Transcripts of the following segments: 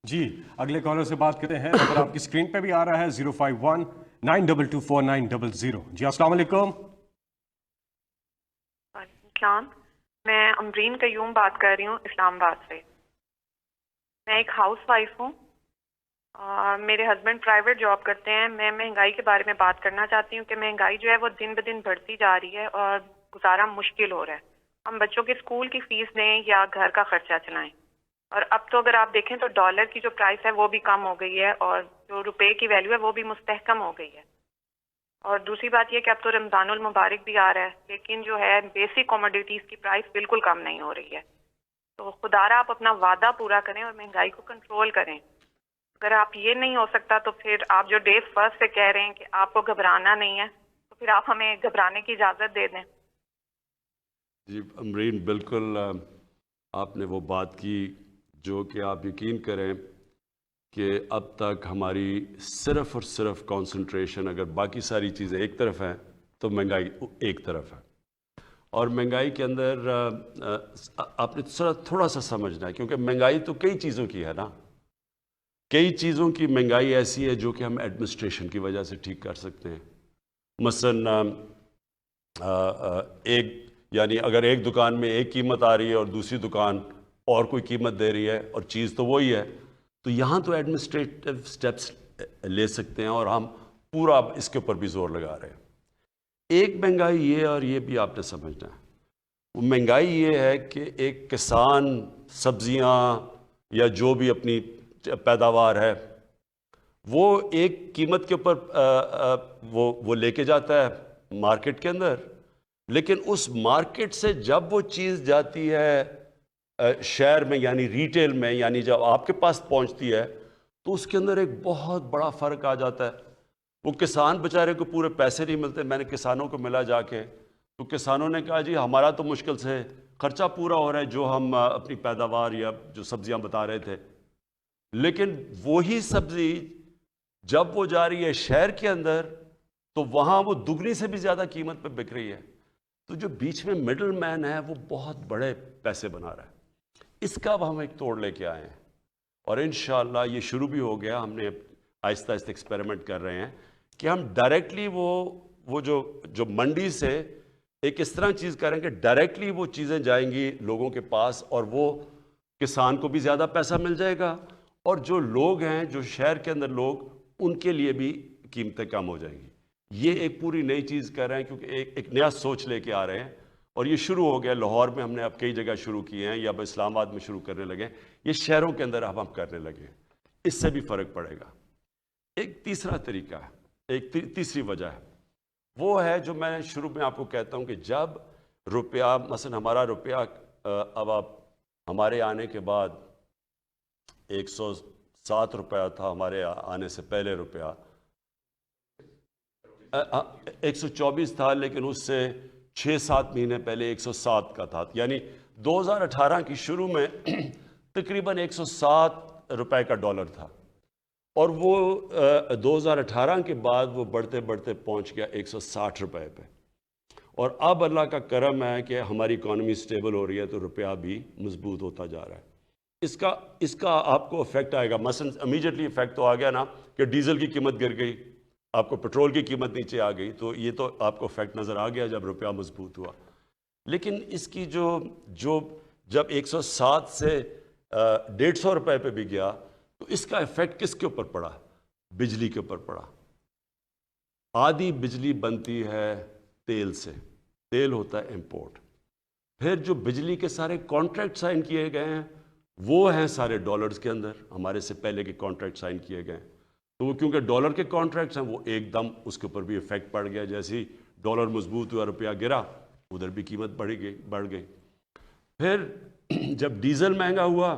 جی اگلے کالر سے بات کرتے ہیں، نمبر آپ کی اسکرین پہ بھی آ رہا ہے 051-922-4900۔ جی السلام علیکم۔ وعلیکم السلام، میں امرین قیوم بات کر رہی ہوں اسلام آباد سے۔ میں ایک ہاؤس وائف ہوں اور میرے ہسبینڈ پرائیویٹ جاب کرتے ہیں۔ میں مہنگائی کے بارے میں بات کرنا چاہتی ہوں کہ مہنگائی جو ہے وہ دن بدن بڑھتی جا رہی ہے اور گزارا مشکل ہو رہا ہے۔ ہم بچوں کے اسکول کی فیس دیں یا گھر کا خرچہ چلائیں، اور اب تو اگر آپ دیکھیں تو ڈالر کی جو پرائس ہے وہ بھی کم ہو گئی ہے اور جو روپے کی ویلیو ہے وہ بھی مستحکم ہو گئی ہے۔ اور دوسری بات یہ کہ اب تو رمضان المبارک بھی آ رہا ہے، لیکن جو ہے بیسک کوموڈیٹیز کی پرائس بالکل کم نہیں ہو رہی ہے۔ تو خدا را آپ اپنا وعدہ پورا کریں اور مہنگائی کو کنٹرول کریں۔ اگر آپ یہ نہیں ہو سکتا تو پھر آپ جو ڈے فرسٹ سے کہہ رہے ہیں کہ آپ کو گھبرانا نہیں ہے، تو پھر آپ ہمیں گھبرانے کی اجازت دے دیں۔ جی امرین، بالکل آپ نے وہ بات کی جو کہ آپ یقین کریں کہ اب تک ہماری صرف اور صرف کانسنٹریشن اگر باقی ساری چیزیں ایک طرف ہیں تو مہنگائی ایک طرف ہے۔ اور مہنگائی کے اندر آپ نے تھوڑا سا سمجھنا ہے، کیونکہ مہنگائی تو کئی چیزوں کی ہے نا۔ کئی چیزوں کی مہنگائی ایسی ہے جو کہ ہم ایڈمنسٹریشن کی وجہ سے ٹھیک کر سکتے ہیں۔ مثلاً ایک یعنی اگر ایک دکان میں ایک قیمت آ رہی ہے اور دوسری دکان اور کوئی قیمت دے رہی ہے اور چیز تو وہی ہے، تو یہاں تو ایڈمنسٹریٹو سٹیپس لے سکتے ہیں اور ہم پورا اس کے اوپر بھی زور لگا رہے ہیں۔ ایک مہنگائی یہ، اور یہ بھی آپ نے سمجھنا ہے، وہ مہنگائی یہ ہے کہ ایک کسان سبزیاں یا جو بھی اپنی پیداوار ہے وہ ایک قیمت کے اوپر وہ لے کے جاتا ہے مارکیٹ کے اندر، لیکن اس مارکیٹ سے جب وہ چیز جاتی ہے شہر میں یعنی ریٹیل میں، یعنی جب آپ کے پاس پہنچتی ہے تو اس کے اندر ایک بہت بڑا فرق آ جاتا ہے۔ وہ کسان بیچارے کو پورے پیسے نہیں ملتے۔ میں نے کسانوں کو ملا جا کے، تو کسانوں نے کہا جی ہمارا تو مشکل سے خرچہ پورا ہو رہا ہے جو ہم اپنی پیداوار یا جو سبزیاں بتا رہے تھے، لیکن وہی سبزی جب وہ جا رہی ہے شہر کے اندر تو وہاں وہ دگنی سے بھی زیادہ قیمت پہ بک رہی ہے۔ تو جو بیچ میں مڈل مین ہے وہ بہت بڑے پیسے بنا رہا ہے۔ اس کا اب ہم ایک توڑ لے کے آئے ہیں اور انشاءاللہ یہ شروع بھی ہو گیا۔ ہم نے آہستہ آہستہ ایکسپیریمنٹ کر رہے ہیں کہ ہم ڈائریکٹلی وہ جو منڈی سے ایک اس طرح چیز کریں کہ ڈائریکٹلی وہ چیزیں جائیں گی لوگوں کے پاس اور وہ کسان کو بھی زیادہ پیسہ مل جائے گا، اور جو لوگ ہیں جو شہر کے اندر لوگ ان کے لیے بھی قیمتیں کم ہو جائیں گی۔ یہ ایک پوری نئی چیز کر رہے ہیں کیونکہ ایک نیا سوچ لے کے آ رہے ہیں، اور یہ شروع ہو گیا لاہور میں، ہم نے اب کئی جگہ شروع کیے ہیں، یا اب اسلام آباد میں شروع کرنے لگے ہیں، یہ شہروں کے اندر اب ہم کرنے لگے ہیں۔ اس سے بھی فرق پڑے گا۔ ایک تیسرا طریقہ ہے، ایک تیسری وجہ ہے، وہ ہے جو میں شروع میں آپ کو کہتا ہوں کہ جب روپیہ مثلا ہمارا روپیہ اب آپ ہمارے آنے کے بعد 107 روپیہ تھا، ہمارے آنے سے پہلے روپیہ 124 تھا، لیکن اس سے 6-7 مہینے پہلے 107 کا تھا، یعنی 2018 کی شروع میں تقریباً 107 روپے کا ڈالر تھا، اور وہ 2018 کے بعد وہ بڑھتے بڑھتے پہنچ گیا 160 روپے پہ۔ اور اب اللہ کا کرم ہے کہ ہماری اکانومی سٹیبل ہو رہی ہے تو روپیہ بھی مضبوط ہوتا جا رہا ہے۔ اس کا آپ کو افیکٹ آئے گا، مثلا امیجیٹلی افیکٹ تو آ گیا نا کہ ڈیزل کی قیمت گر گئی، آپ کو پیٹرول کی قیمت نیچے آ گئی، تو یہ تو آپ کو افیکٹ نظر آ گیا جب روپیہ مضبوط ہوا۔ لیکن اس کی جب 107 سے 150 روپے پہ بھی گیا تو اس کا افیکٹ کس کے اوپر پڑا؟ بجلی کے اوپر پڑا۔ آدھی بجلی بنتی ہے تیل سے، تیل ہوتا ہے امپورٹ، پھر جو بجلی کے سارے کانٹریکٹ سائن کیے گئے ہیں وہ ہیں سارے ڈالرز کے اندر، ہمارے سے پہلے کے کانٹریکٹ سائن کیے گئے ہیں، تو وہ کیونکہ ڈالر کے کانٹریکٹس ہیں وہ ایک دم اس کے اوپر بھی افیکٹ پڑ گیا۔ جیسے ہی ڈالر مضبوط ہوا روپیہ گرا، ادھر بھی قیمت بڑھ گئی۔ پھر جب ڈیزل مہنگا ہوا،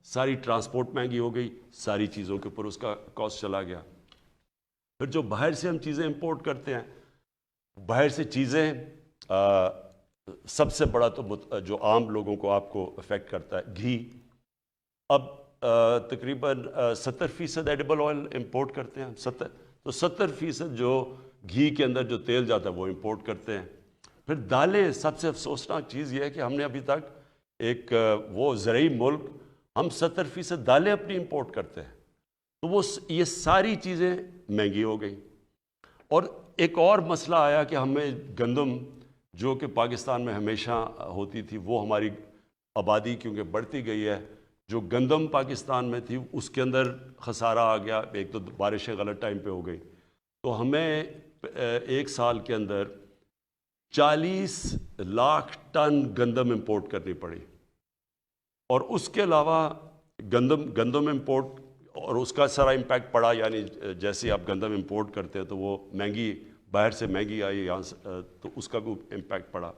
ساری ٹرانسپورٹ مہنگی ہو گئی، ساری چیزوں کے اوپر اس کا کاسٹ چلا گیا۔ پھر جو باہر سے ہم چیزیں امپورٹ کرتے ہیں، باہر سے چیزیں سب سے بڑا تو جو عام لوگوں کو آپ کو افیکٹ کرتا ہے گھی۔ اب تقریباً 70% ایڈیبل آئل امپورٹ کرتے ہیں، تو 70% جو گھی کے اندر جو تیل جاتا ہے وہ امپورٹ کرتے ہیں۔ پھر دالیں، سب سے افسوسناک چیز یہ ہے کہ ہم نے ابھی تک ایک وہ زرعی ملک ہم 70% دالیں اپنی امپورٹ کرتے ہیں، تو وہ یہ ساری چیزیں مہنگی ہو گئی. اور ایک اور مسئلہ آیا کہ ہمیں گندم جو کہ پاکستان میں ہمیشہ ہوتی تھی، وہ ہماری آبادی کیونکہ بڑھتی گئی ہے، جو گندم پاکستان میں تھی اس کے اندر خسارہ آ گیا. ایک تو بارشیں غلط ٹائم پہ ہو گئی، تو ہمیں ایک سال کے اندر 40 لاکھ ٹن گندم امپورٹ کرنی پڑی. اور اس کے علاوہ گندم امپورٹ اور اس کا سارا امپیکٹ پڑا، یعنی جیسے آپ گندم امپورٹ کرتے ہیں تو وہ مہنگی، باہر سے مہنگی آئی یہاں سے، تو اس کا بھی امپیکٹ پڑا.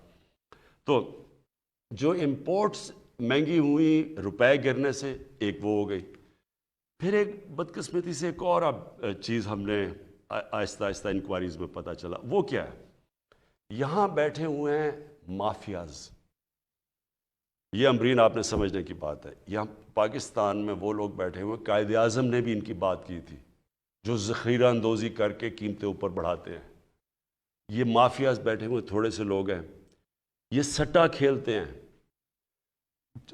تو جو امپورٹس مہنگی ہوئی روپے گرنے سے، ایک وہ ہو گئی. پھر ایک بدقسمتی سے ایک اور اب چیز ہم نے آہستہ آہستہ انکوائریز میں پتہ چلا. وہ کیا ہے؟ یہاں بیٹھے ہوئے ہیں مافیاز. یہ امبرین آپ نے سمجھنے کی بات ہے. یہاں پاکستان میں وہ لوگ بیٹھے ہوئے، قائد اعظم نے بھی ان کی بات کی تھی، جو ذخیرہ اندوزی کر کے قیمتیں اوپر بڑھاتے ہیں. یہ مافیاز بیٹھے ہوئے تھوڑے سے لوگ ہیں، یہ سٹا کھیلتے ہیں.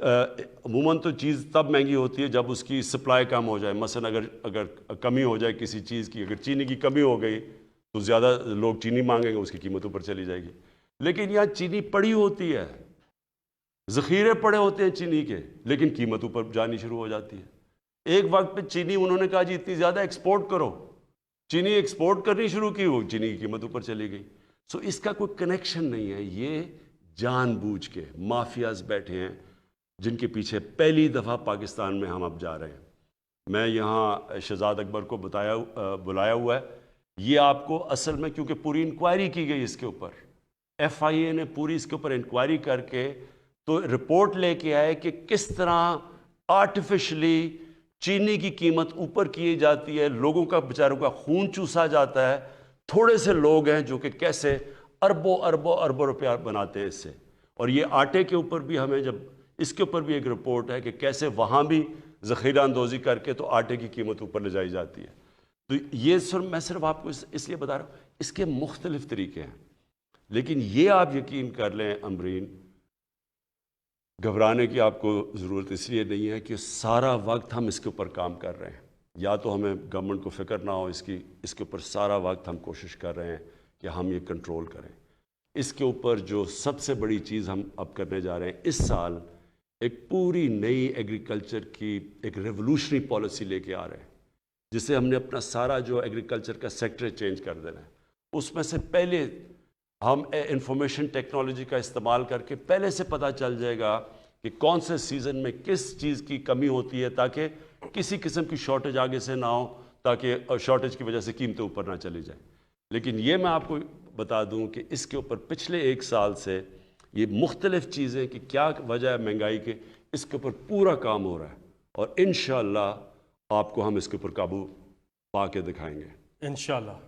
عموماً تو چیز تب مہنگی ہوتی ہے جب اس کی سپلائی کم ہو جائے. مثلا اگر کمی ہو جائے کسی چیز کی، اگر چینی کی کمی ہو گئی تو زیادہ لوگ چینی مانگیں گے، اس کی قیمت اوپر چلی جائے گی. لیکن یہاں چینی پڑی ہوتی ہے، ذخیرے پڑے ہوتے ہیں چینی کے، لیکن قیمت اوپر جانی شروع ہو جاتی ہے. ایک وقت پہ چینی انہوں نے کہا جی اتنی زیادہ ایکسپورٹ کرو، چینی ایکسپورٹ کرنی شروع کی، وہ چینی کی قیمت اوپر چلی گئی. سو اس کا کوئی کنیکشن نہیں ہے. یہ جان بوجھ کے مافیاز بیٹھے ہیں جن کے پیچھے پہلی دفعہ پاکستان میں ہم اب جا رہے ہیں. میں یہاں شہزاد اکبر کو بلایا ہوا ہے. یہ آپ کو اصل میں، کیونکہ پوری انکوائری کی گئی اس کے اوپر، ایف آئی اے نے پوری اس کے اوپر انکوائری کر کے تو رپورٹ لے کے آئے کہ کس طرح آرٹیفیشلی چینی کی قیمت اوپر کی جاتی ہے، لوگوں کا بیچاروں کا خون چوسا جاتا ہے. تھوڑے سے لوگ ہیں جو کہ کیسے اربوں اربوں اربوں روپیہ بناتے ہیں اس سے. اور یہ آٹے کے اوپر بھی ہمیں جب اس کے اوپر بھی ایک رپورٹ ہے کہ کیسے وہاں بھی ذخیرہ اندوزی کر کے تو آٹے کی قیمت اوپر لے جائی جاتی ہے. تو یہ میں صرف آپ کو اس لیے بتا رہا ہوں، اس کے مختلف طریقے ہیں. لیکن یہ آپ یقین کر لیں امبرین، گھبرانے کی آپ کو ضرورت اس لیے نہیں ہے کہ سارا وقت ہم اس کے اوپر کام کر رہے ہیں. یا تو ہمیں گورنمنٹ کو فکر نہ ہو اس کے اوپر سارا وقت ہم کوشش کر رہے ہیں کہ ہم یہ کنٹرول کریں. اس کے اوپر جو سب سے بڑی چیز ہم اب کرنے جا رہے ہیں، اس سال ایک پوری نئی ایگریکلچر کی ایک ریولوشنری پالیسی لے کے آ رہے ہیں، جس سے ہم نے اپنا سارا جو ایگریکلچر کا سیکٹر چینج کر دینا ہے. اس میں سے پہلے ہم انفارمیشن ٹیکنالوجی کا استعمال کر کے پہلے سے پتہ چل جائے گا کہ کون سے سیزن میں کس چیز کی کمی ہوتی ہے، تاکہ کسی قسم کی شارٹیج آگے سے نہ ہو، تاکہ شارٹیج کی وجہ سے قیمتیں اوپر نہ چلی جائیں. لیکن یہ میں آپ کو بتا دوں کہ اس کے اوپر پچھلے ایک سال سے یہ مختلف چیزیں کہ کیا وجہ ہے مہنگائی کے، اس کے اوپر پورا کام ہو رہا ہے. اور انشاءاللہ آپ کو ہم اس کے اوپر قابو پا کے دکھائیں گے انشاءاللہ.